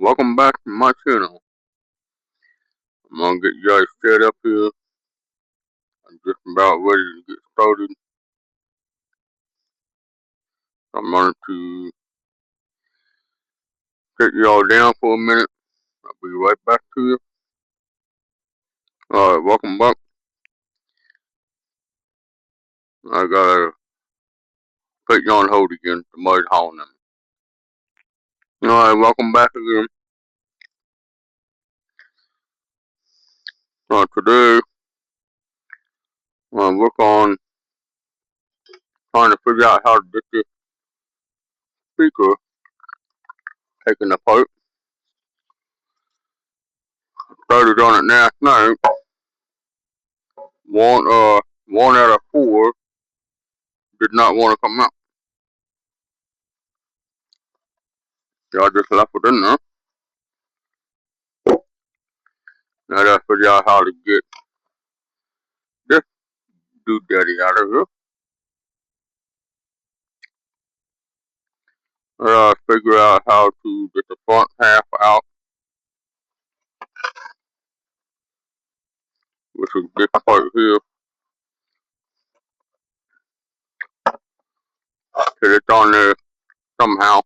Welcome back to my channel. I'm gonna get you guys set up here. I'm just about ready to get started. I'm going to take y'all down for a minute. I'll be right back to you. Alright, welcome back. I gotta put you on hold again. Somebody's hollering at me. Alright, welcome back again. Today, I'm gonna work on trying to figure out how to get this speaker taken apart. Started on it last night. One out of four did not want to come out. So I just left it in there. Now I gotta figure out how to get this doodaddy out of here. I gotta figure out how to get the front half out, which is this part here. Get it on there somehow.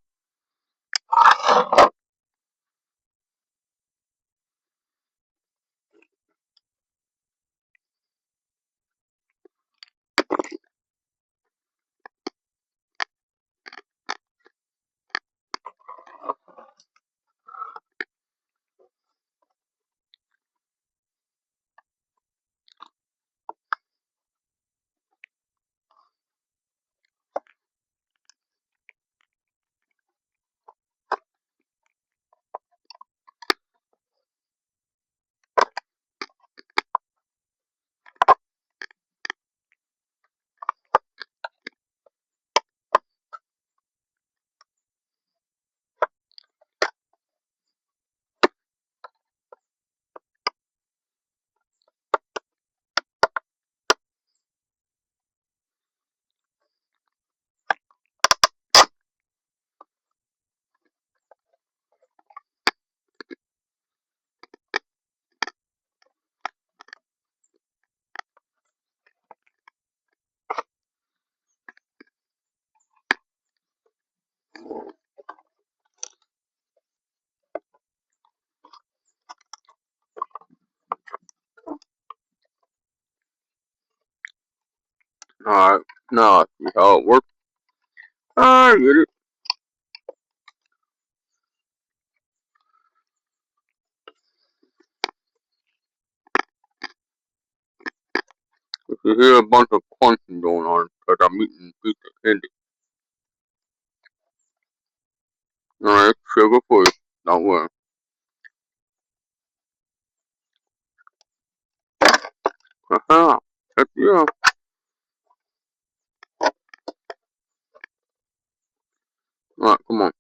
Alright, now I see how it works. I get it. If you hear a bunch of crunching going on, because I'm eating a piece of candy. Alright, sugar free. Don't worry. Haha. Heck yeah. Alright, come on.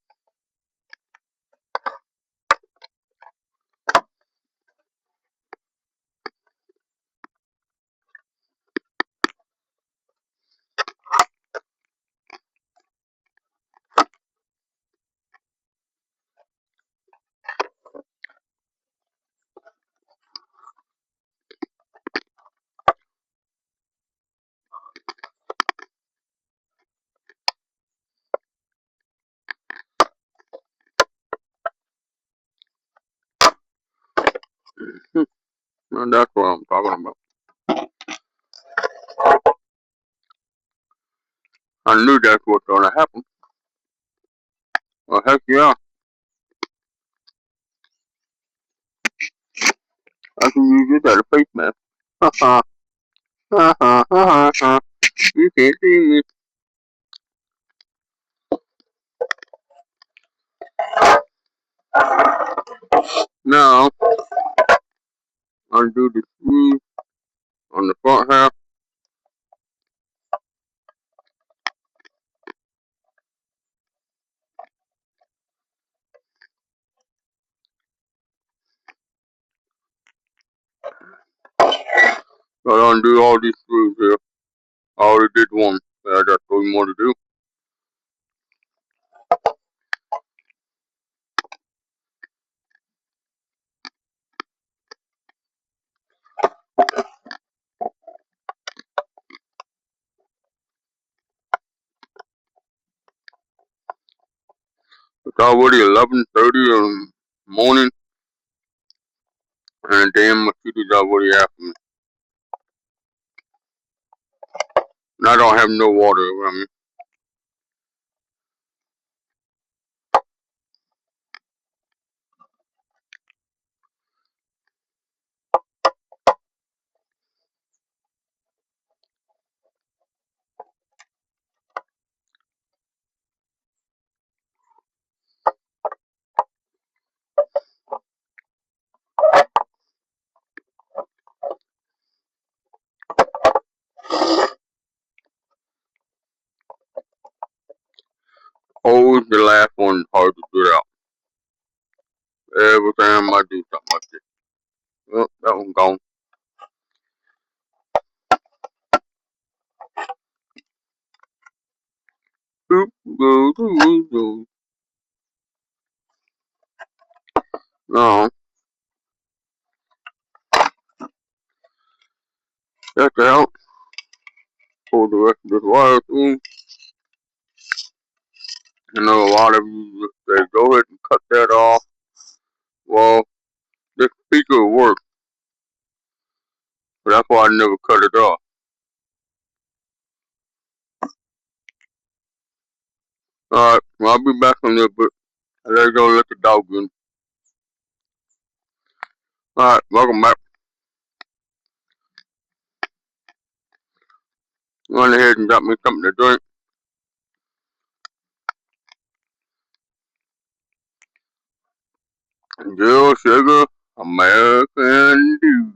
And that's what I'm talking about. I knew that's what's gonna happen. Well, heck yeah. I can use this as a face mask. Haha. Haha. Haha. You can't see me. Now, undo the screws on the front half. Gotta undo all these screws here. I already did one. I got 3 more to do. It's already 11:30 in the morning, and the damn mosquitoes already after me. And I don't have no water around me. Always the last one hard to get out. Every time I do something like this. Oh, that one gone. Oop, go, go, go. No, that's out. Pull the rest of this wire through. I know a lot of you just say, go ahead and cut that off. Well, this speaker works, but that's why I never cut it off. Alright, well, I'll be back in a little bit. I gotta go let the dog in. Alright, welcome back. Went ahead and got me something to drink. Zero sugar, American Dew.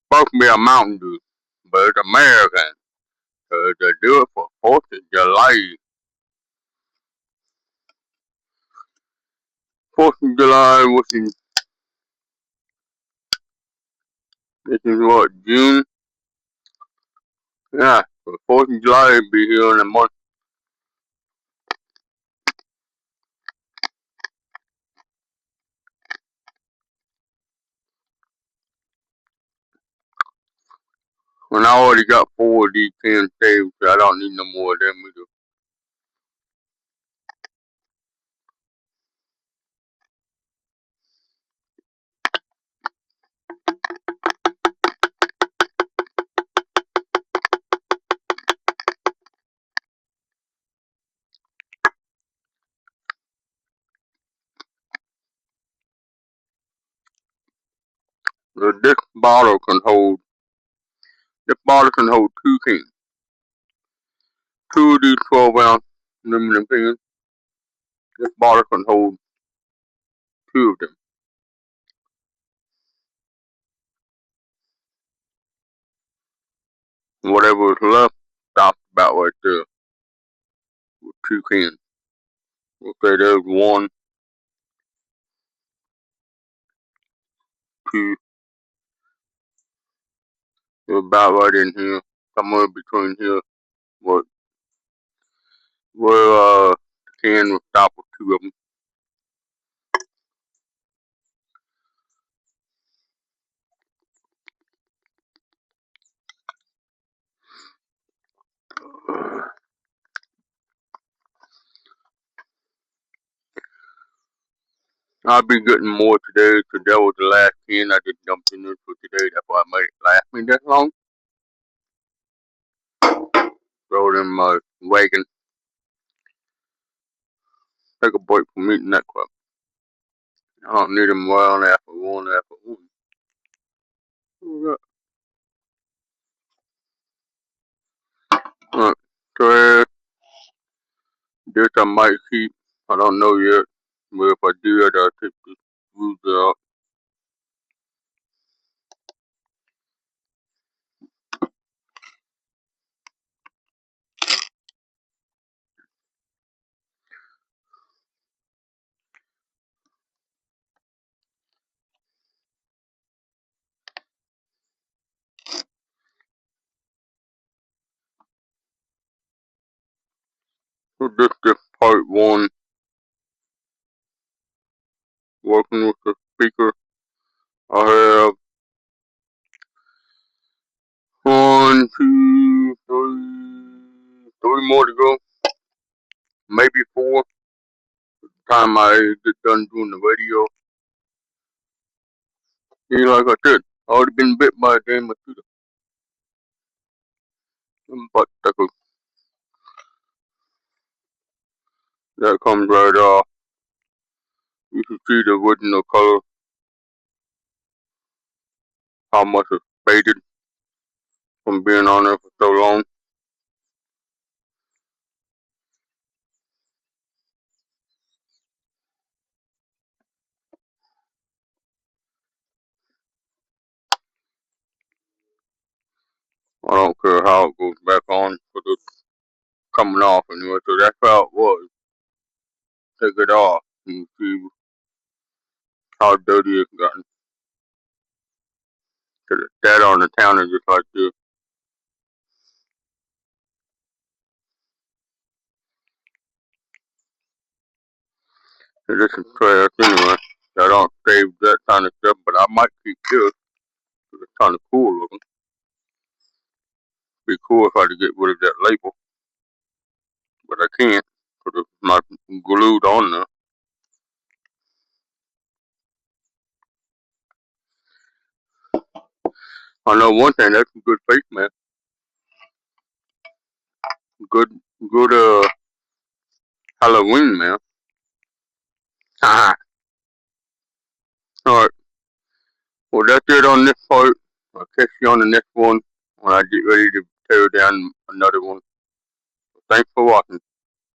Supposed to be a Mountain Dew, but it's American. So they do it for 4th of July. 4th of July, this is what, June? Yeah, so 4th of July will be here in a month. When I already got 4 of these cans saved, so I don't need no more of them either. This bottle can hold 2 cans. 2 of these 12-ounce aluminum cans. This bottle can hold 2 of them. Whatever is left stops about right there with 2 cans. Okay, there's 1, 2, they're about right in here. Somewhere between here where the can will stop with 2 of them. I'll be getting more today because that was the last can I just dumped in there for today. That's why I made it last me that long. Throw it in my wagon. Take a break from eating that crap. I don't need them around after one. Alright, trash. This I might keep. I don't know yet. But if I do it, I'll take the screws out. So this is part 1. Working with the speaker. I have 1, 2, 3 more to go. maybe 4. Time I get done doing the radio. Yeah, like I said, I already been bit by a damn mosquito. But that comes right off. You can see the original color, how much it's faded from being on there for so long. I don't care how it goes back on, because it's coming off anyway. So that's how it was. Take it off and see how dirty it's gotten. Cause that on the counter just like this. So this is trash anyway. I don't save that kind of stuff, but I might keep this. Cause it's kind of cool looking. Be cool if I could get rid of that label, but I can't because it's not glued on there. I know one thing, that's a good face mask. Good, good, Halloween mask. Haha. Alright, well that's it on this part. I'll catch you on the next one when I get ready to tear down another one. Thanks for watching.